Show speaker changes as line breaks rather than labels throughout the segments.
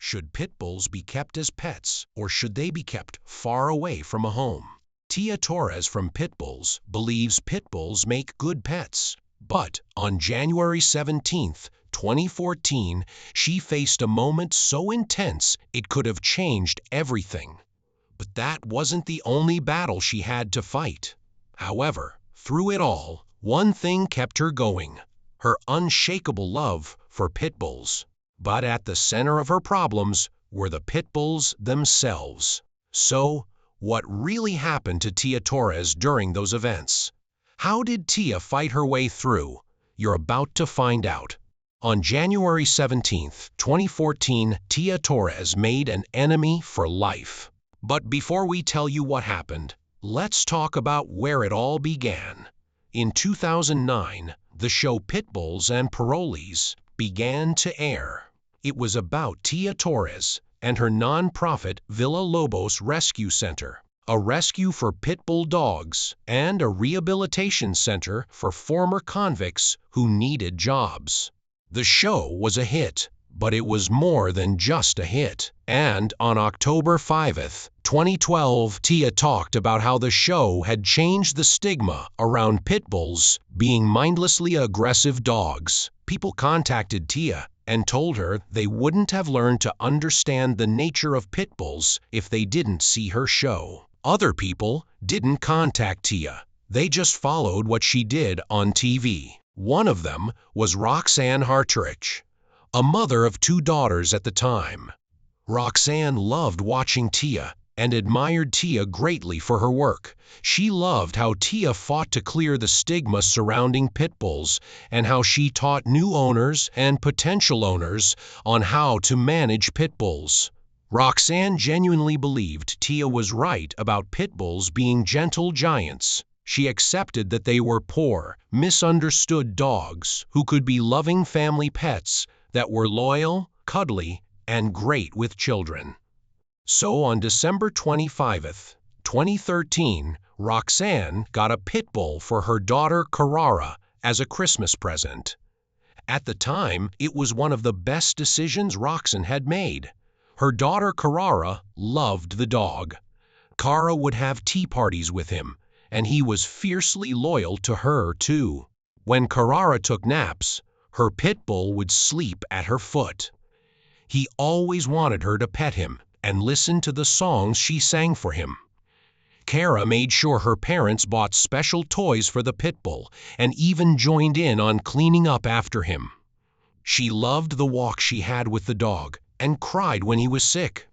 Should pit bulls be kept as pets, or should they be kept far away from a home? Tia Torres from Pit Bulls believes pit bulls make good pets. But on January 17, 2014, she faced a moment so intense it could have changed everything. But that wasn't the only battle she had to fight. However, through it all, one thing kept her going: her unshakable love for pit bulls. But at the center of her problems were the pit bulls themselves. So, what really happened to Tia Torres during those events? How did Tia fight her way through? You're about to find out. On January 17, 2014, Tia Torres made an enemy for life. But before we tell you what happened, let's talk about where it all began. In 2009, the show Pit Bulls and Parolees began to air. It was about Tia Torres and her non-profit Villalobos Rescue Center, a rescue for pit bull dogs and a rehabilitation center for former convicts who needed jobs. The show was a hit, but it was more than just a hit. And on October 5, 2012, Tia talked about how the show had changed the stigma around pit bulls being mindlessly aggressive dogs. People contacted Tia and told her they wouldn't have learned to understand the nature of pit bulls if they didn't see her show. Other people didn't contact Tia. They just followed what she did on TV. One of them was Roxanne Hartrich, a mother of 2 daughters at the time. Roxanne loved watching Tia and admired Tia greatly for her work. She loved how Tia fought to clear the stigma surrounding pit bulls and how she taught new owners and potential owners on how to manage pit bulls. Roxanne genuinely believed Tia was right about pit bulls being gentle giants. She accepted that they were poor, misunderstood dogs who could be loving family pets that were loyal, cuddly, and great with children. So on December 25, 2013, Roxanne got a pit bull for her daughter Carrara as a Christmas present. At the time, it was one of the best decisions Roxanne had made. Her daughter Carrara loved the dog. Cara would have tea parties with him, and he was fiercely loyal to her too. When Carrara took naps, her pit bull would sleep at her foot. He always wanted her to pet him and listen to the songs she sang for him. Cara made sure her parents bought special toys for the pit bull and even joined in on cleaning up after him. She loved the walk she had with the dog and cried when he was sick.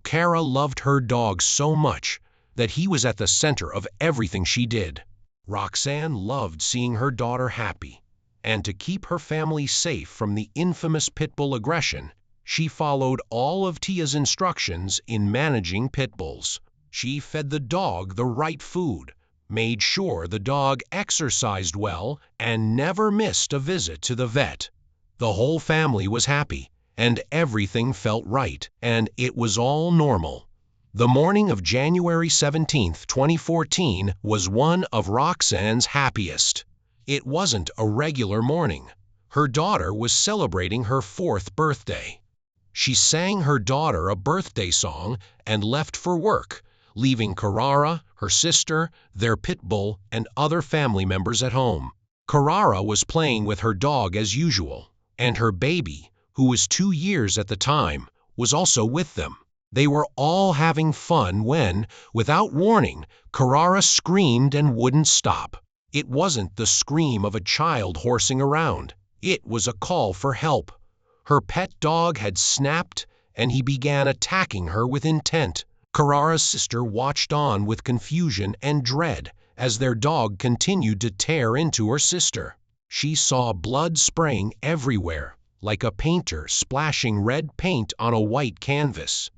Cara loved her dog so much that he was at the center of everything she did. Roxanne loved seeing her daughter happy, and to keep her family safe from the infamous pit bull aggression, she followed all of Tia's instructions in managing pit bulls. She fed the dog the right food, made sure the dog exercised well, and never missed a visit to the vet. The whole family was happy, and everything felt right, and it was all normal. The morning of January 17, 2014 was one of Roxanne's happiest. It wasn't a regular morning. Her daughter was celebrating her 4th birthday. She sang her daughter a birthday song and left for work, leaving Carrara, her sister, their pit bull, and other family members at home. Carrara was playing with her dog as usual, and her baby, who was 2 years at the time, was also with them. They were all having fun when, without warning, Carrara screamed and wouldn't stop. It wasn't the scream of a child horsing around. It was a call for help. Her pet dog had snapped, and he began attacking her with intent. Carrara's sister watched on with confusion and dread as their dog continued to tear into her sister. She saw blood spraying everywhere, like a painter splashing red paint on a white canvas.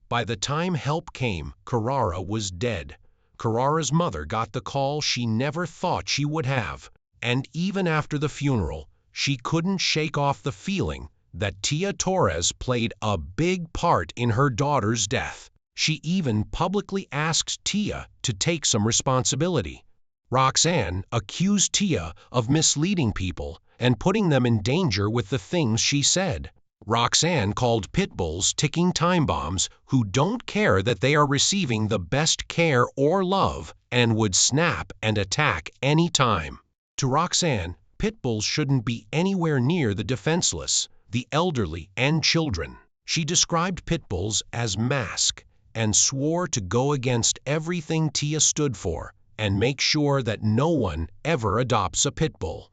By the time help came, Carrara was dead. Carrara's mother got the call she never thought she would have, and even after the funeral, she couldn't shake off the feeling that Tia Torres played a big part in her daughter's death. She even publicly asked Tia to take some responsibility. Roxanne accused Tia of misleading people and putting them in danger with the things she said. Roxanne called pit bulls ticking time bombs who don't care that they are receiving the best care or love and would snap and attack any time. To Roxanne, pit bulls shouldn't be anywhere near the defenseless, the elderly, and children. She described pit bulls as mask and swore to go against everything Tia stood for and make sure that no one ever adopts a pit bull.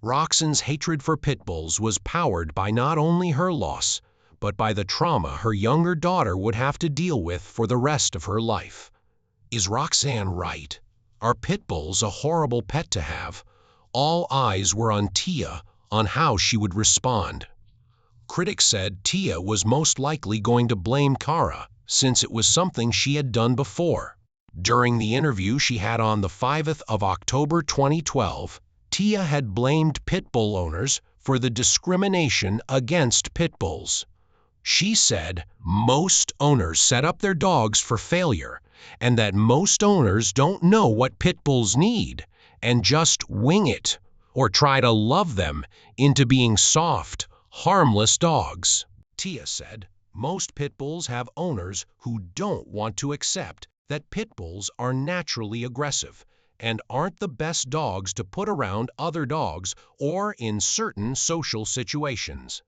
Roxanne's hatred for pit bulls was powered by not only her loss, but by the trauma her younger daughter would have to deal with for the rest of her life. Is Roxanne right? Are pit bulls a horrible pet to have? All eyes were on Tia, on how she would respond. Critics said Tia was most likely going to blame Kara, since it was something she had done before. During the interview she had on the 5th of October 2012, Tia had blamed pit bull owners for the discrimination against pit bulls. She said most owners set up their dogs for failure and that most owners don't know what pit bulls need and just wing it or try to love them into being soft, harmless dogs. Tia said most pit bulls have owners who don't want to accept that pit bulls are naturally aggressive and aren't the best dogs to put around other dogs or in certain social situations.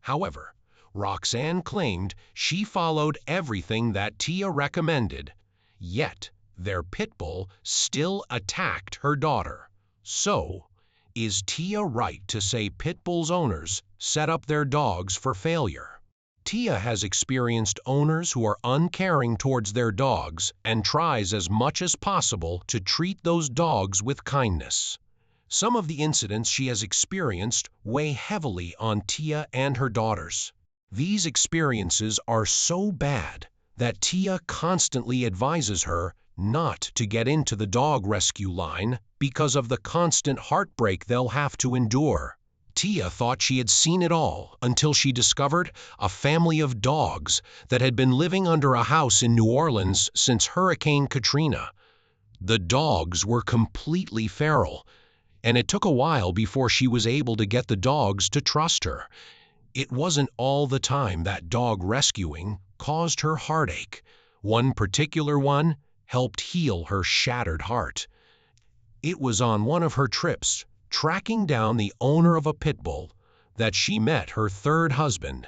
However, Roxanne claimed she followed everything that Tia recommended, yet their pit bull still attacked her daughter. So, is Tia right to say pit bulls owners set up their dogs for failure? Tia has experienced owners who are uncaring towards their dogs and tries as much as possible to treat those dogs with kindness. Some of the incidents she has experienced weigh heavily on Tia and her daughters. These experiences are so bad that Tia constantly advises her not to get into the dog rescue line because of the constant heartbreak they'll have to endure. Tia thought she had seen it all until she discovered a family of dogs that had been living under a house in New Orleans since Hurricane Katrina. The dogs were completely feral, and it took a while before she was able to get the dogs to trust her. It wasn't all the time that dog rescuing caused her heartache. One particular one helped heal her shattered heart. It was on one of her trips, tracking down the owner of a pit bull, that she met her third husband,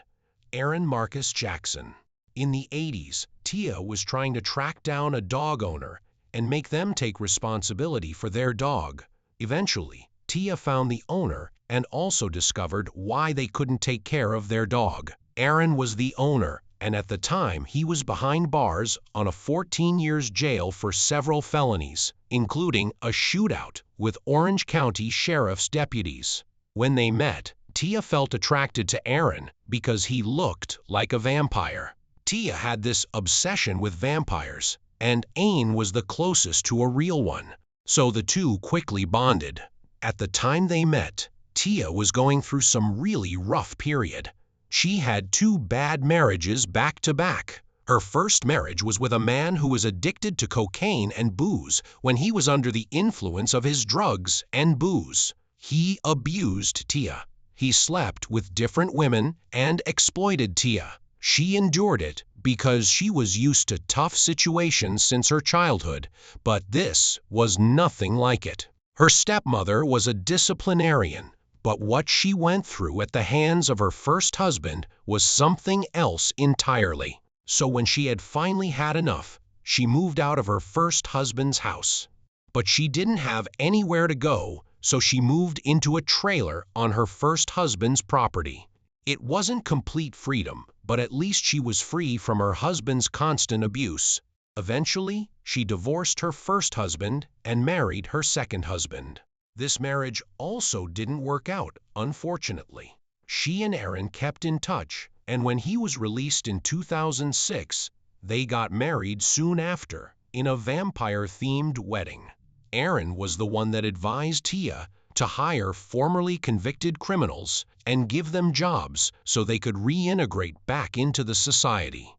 Aaron Marcus Jackson. In the 80s, Tia was trying to track down a dog owner and make them take responsibility for their dog. Eventually, Tia found the owner and also discovered why they couldn't take care of their dog. Aaron was the owner, and at the time he was behind bars on a 14 years jail for several felonies, including a shootout with Orange County Sheriff's deputies. When they met, Tia felt attracted to Aaron because he looked like a vampire. Tia had this obsession with vampires, and Aaron was the closest to a real one, so the two quickly bonded. At the time they met, Tia was going through some really rough period. She had 2 bad marriages back to back. Her first marriage was with a man who was addicted to cocaine and booze when he was under the influence of his drugs and booze. He abused Tia. He slept with different women and exploited Tia. She endured it because she was used to tough situations since her childhood, but this was nothing like it. Her stepmother was a disciplinarian, but what she went through at the hands of her first husband was something else entirely. So when she had finally had enough, she moved out of her first husband's house. But she didn't have anywhere to go, so she moved into a trailer on her first husband's property. It wasn't complete freedom, but at least she was free from her husband's constant abuse. Eventually, she divorced her first husband and married her second husband. This marriage also didn't work out, unfortunately. She and Aaron kept in touch, and when he was released in 2006, they got married soon after, in a vampire-themed wedding. Aaron was the one that advised Tia to hire formerly convicted criminals and give them jobs so they could reintegrate back into the society.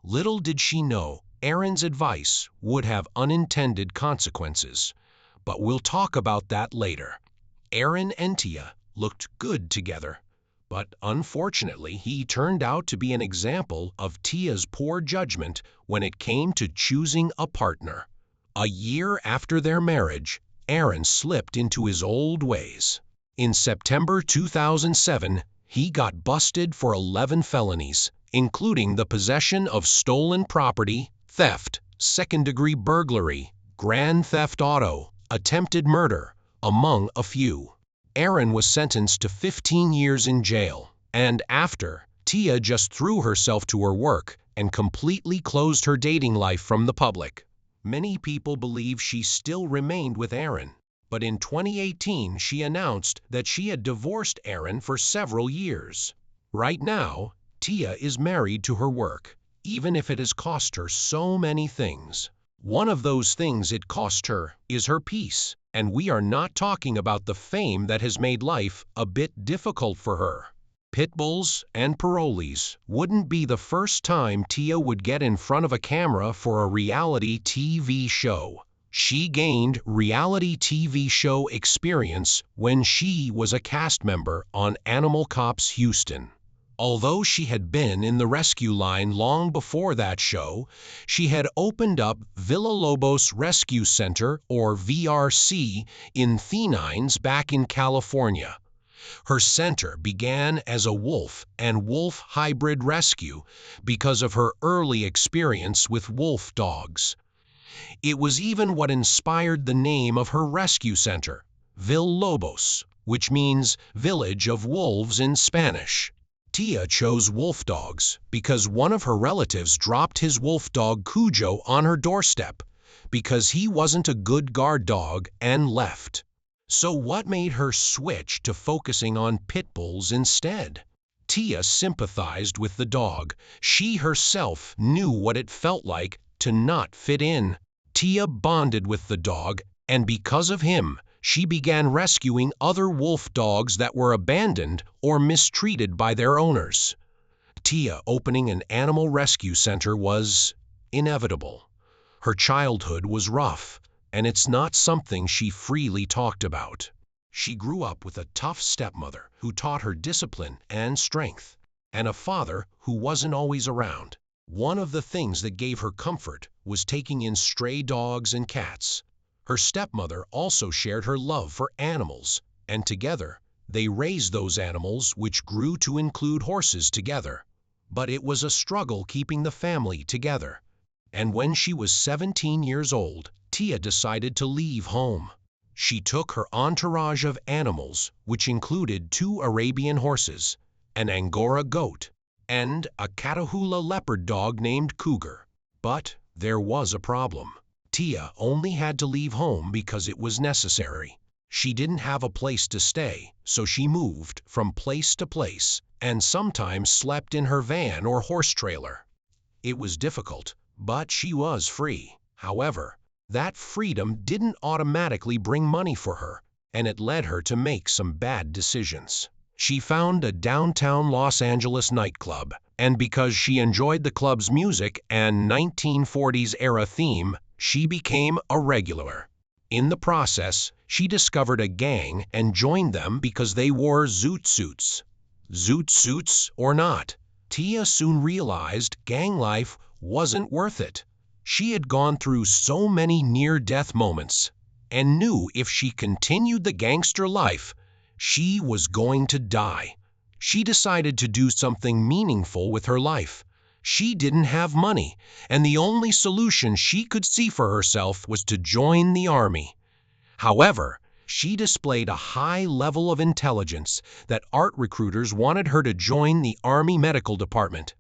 Little did she know Aaron's advice would have unintended consequences, but we'll talk about that later. Aaron and Tia looked good together, But unfortunately, he turned out to be an example of Tia's poor judgment when it came to choosing a partner. A year after their marriage, Aaron slipped into his old ways. In September 2007, he got busted for 11 felonies, including the possession of stolen property, theft, second-degree burglary, grand theft auto, attempted murder, among a few. Aaron was sentenced to 15 years in jail, and after, Tia just threw herself to her work and completely closed her dating life from the public. Many people believe she still remained with Aaron, but in 2018 she announced that she had divorced Aaron for several years. Right now, Tia is married to her work, even if it has cost her so many things. One of those things it cost her is her peace, and we are not talking about the fame that has made life a bit difficult for her. Pit Bulls and Parolees wouldn't be the first time Tia would get in front of a camera for a reality TV show. She gained reality TV show experience when she was a cast member on Animal Cops Houston. Although she had been in the rescue line long before that show, she had opened up Villalobos Rescue Center, or VRC, in Phoenix back in California. Her center began as a wolf and wolf hybrid rescue because of her early experience with wolf dogs. It was even what inspired the name of her rescue center, Villalobos, which means Village of Wolves in Spanish. Tia chose wolf dogs because one of her relatives dropped his wolf dog Cujo on her doorstep because he wasn't a good guard dog and left. So what made her switch to focusing on pit bulls instead? Tia sympathized with the dog. She herself knew what it felt like to not fit in. Tia bonded with the dog, and because of him, she began rescuing other wolf dogs that were abandoned or mistreated by their owners. Tia opening an animal rescue center was inevitable. Her childhood was rough, and it's not something she freely talked about. She grew up with a tough stepmother who taught her discipline and strength, and a father who wasn't always around. One of the things that gave her comfort was taking in stray dogs and cats. Her stepmother also shared her love for animals, and together, they raised those animals, which grew to include horses together. But it was a struggle keeping the family together. And when she was 17 years old, Tia decided to leave home. She took her entourage of animals, which included 2 Arabian horses, an Angora goat, and a Catahoula leopard dog named Cougar. But there was a problem. Tia only had to leave home because it was necessary. She didn't have a place to stay, so she moved from place to place and sometimes slept in her van or horse trailer. It was difficult, but she was free. However, that freedom didn't automatically bring money for her, and it led her to make some bad decisions. She found a downtown Los Angeles nightclub, and because she enjoyed the club's music and 1940s-era theme, she became a regular. In the process, she discovered a gang and joined them because they wore zoot suits. Zoot suits or not, Tia soon realized gang life wasn't worth it. She had gone through so many near-death moments and knew if she continued the gangster life, she was going to die. She decided to do something meaningful with her life. She didn't have money, and the only solution she could see for herself was to join the army. However, she displayed a high level of intelligence that art recruiters wanted her to join the Army Medical Department.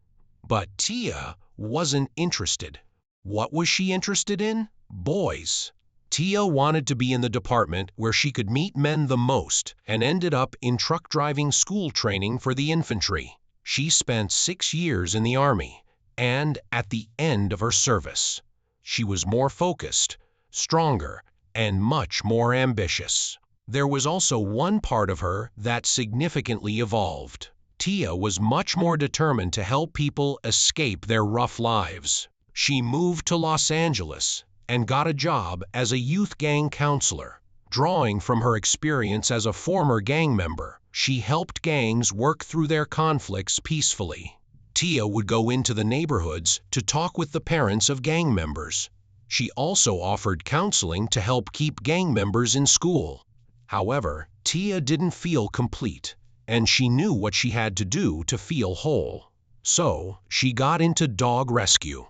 But Tia wasn't interested. What was she interested in? Boys. Tia wanted to be in the department where she could meet men the most and ended up in truck driving school training for the infantry. She spent 6 years in the Army, and at the end of her service, she was more focused, stronger, and much more ambitious. There was also one part of her that significantly evolved. Tia was much more determined to help people escape their rough lives. She moved to Los Angeles and got a job as a youth gang counselor. Drawing from her experience as a former gang member, She helped gangs work through their conflicts peacefully. Tia would go into the neighborhoods to talk with the parents of gang members. She also offered counseling to help keep gang members in school. However, Tia didn't feel complete, and she knew what she had to do to feel whole. So, she got into dog rescue.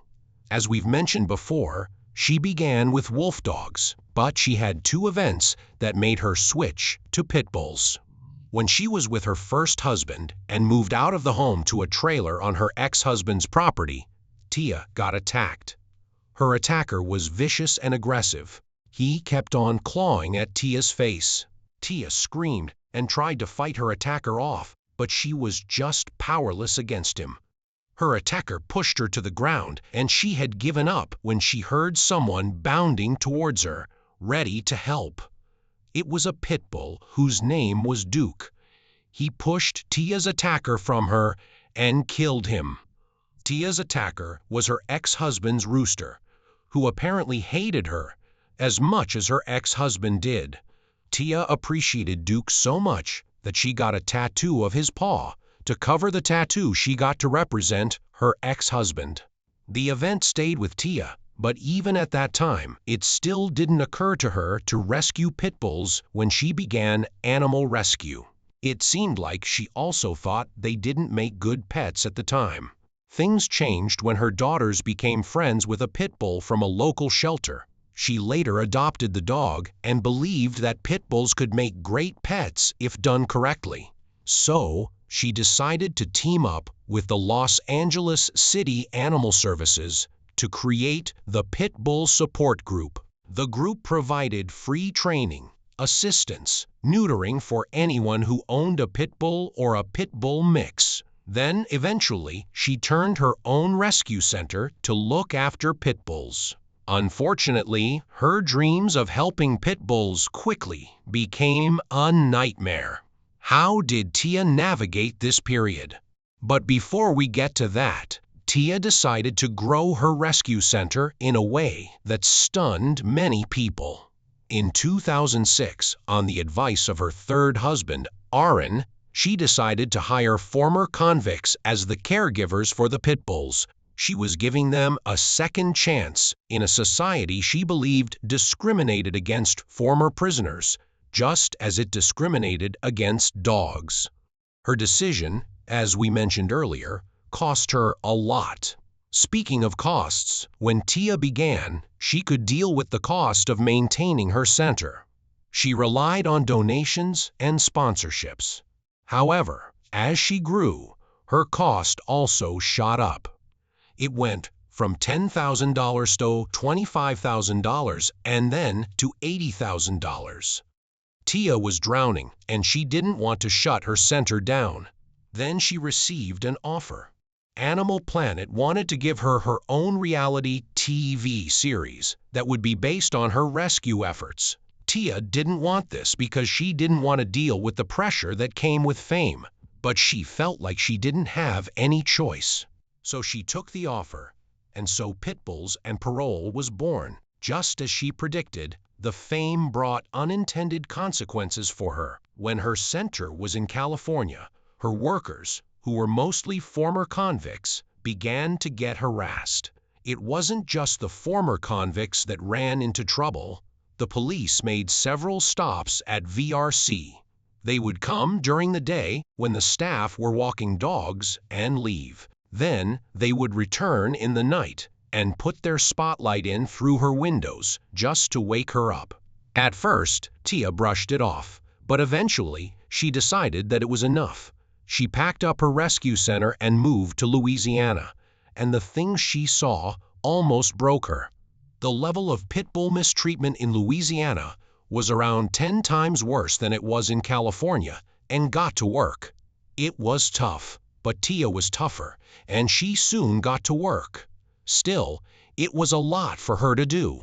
As we've mentioned before, she began with wolf dogs, but she had two events that made her switch to pit bulls. When she was with her first husband and moved out of the home to a trailer on her ex-husband's property, Tia got attacked. Her attacker was vicious and aggressive. He kept on clawing at Tia's face. Tia screamed and tried to fight her attacker off, but she was just powerless against him. Her attacker pushed her to the ground, and she had given up when she heard someone bounding towards her, ready to help. It was a pit bull whose name was Duke. He pushed Tia's attacker from her and killed him. Tia's attacker was her ex-husband's rooster, who apparently hated her as much as her ex-husband did. Tia appreciated Duke so much that she got a tattoo of his paw to cover the tattoo she got to represent her ex-husband. The event stayed with Tia, but even at that time, it still didn't occur to her to rescue pit bulls when she began animal rescue. It seemed like she also thought they didn't make good pets at the time. Things changed when her daughters became friends with a pit bull from a local shelter. She later adopted the dog and believed that pit bulls could make great pets if done correctly. So, she decided to team up with the Los Angeles City Animal Services to create the Pit Bull Support Group. The group provided free training, assistance, neutering for anyone who owned a pit bull or a pit bull mix. Then, eventually, she turned her own rescue center to look after pit bulls. Unfortunately, her dreams of helping pit bulls quickly became a nightmare. How did Tia navigate this period? But before we get to that, Tia decided to grow her rescue center in a way that stunned many people. In 2006, on the advice of her third husband, Aaron, she decided to hire former convicts as the caregivers for the pit bulls. She was giving them a second chance in a society she believed discriminated against former prisoners, just as it discriminated against dogs. Her decision, as we mentioned earlier, cost her a lot. Speaking of costs, when Tia began, she could deal with the cost of maintaining her center. She relied on donations and sponsorships. However, as she grew, her cost also shot up. It went from $10,000 to $25,000 and then to $80,000. Tia was drowning, and she didn't want to shut her center down. Then she received an offer. Animal Planet wanted to give her her own reality TV series that would be based on her rescue efforts. Tia didn't want this because she didn't want to deal with the pressure that came with fame, but she felt like she didn't have any choice. So she took the offer, and so Pit Bulls and Parole was born. Just as she predicted, the fame brought unintended consequences for her. When her center was in California, her workers, who were mostly former convicts, began to get harassed. It wasn't just the former convicts that ran into trouble. The police made several stops at VRC. They would come during the day when the staff were walking dogs and leave. Then they would return in the night and put their spotlight in through her windows just to wake her up. At first, Tia brushed it off, but eventually she decided that it was enough. She packed up her rescue center and moved to Louisiana, and the things she saw almost broke her. The level of pit bull mistreatment in Louisiana was around 10 times worse than it was in California, and got to work. It was tough, but Tia was tougher, and she soon got to work. Still, it was a lot for her to do,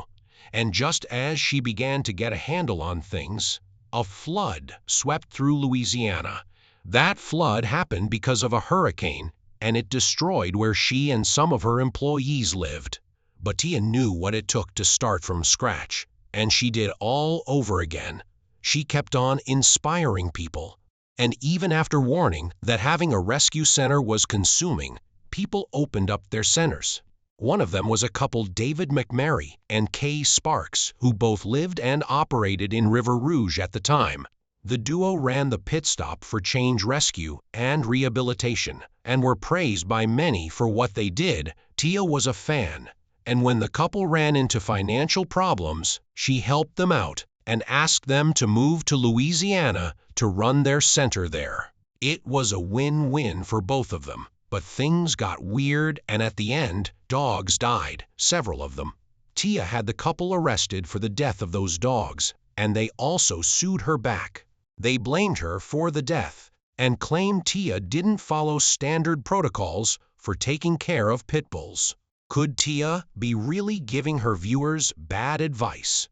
and just as she began to get a handle on things, a flood swept through Louisiana. That flood happened because of a hurricane, and it destroyed where she and some of her employees lived. But Tia knew what it took to start from scratch, and she did all over again. She kept on inspiring people, And even after warning that having a rescue center was consuming, people opened up their centers. One of them was a couple, David McMary and Kay Sparks, who both lived and operated in River Rouge at the time. The duo ran the Pit Stop for Change Rescue and Rehabilitation and were praised by many for what they did. Tia was a fan, and when the couple ran into financial problems, she helped them out and asked them to move to Louisiana to run their center there. It was a win-win for both of them, but things got weird, and at the end, dogs died, several of them. Tia had the couple arrested for the death of those dogs, and they also sued her back. They blamed her for the death and claimed Tia didn't follow standard protocols for taking care of pit bulls. Could Tia be really giving her viewers bad advice?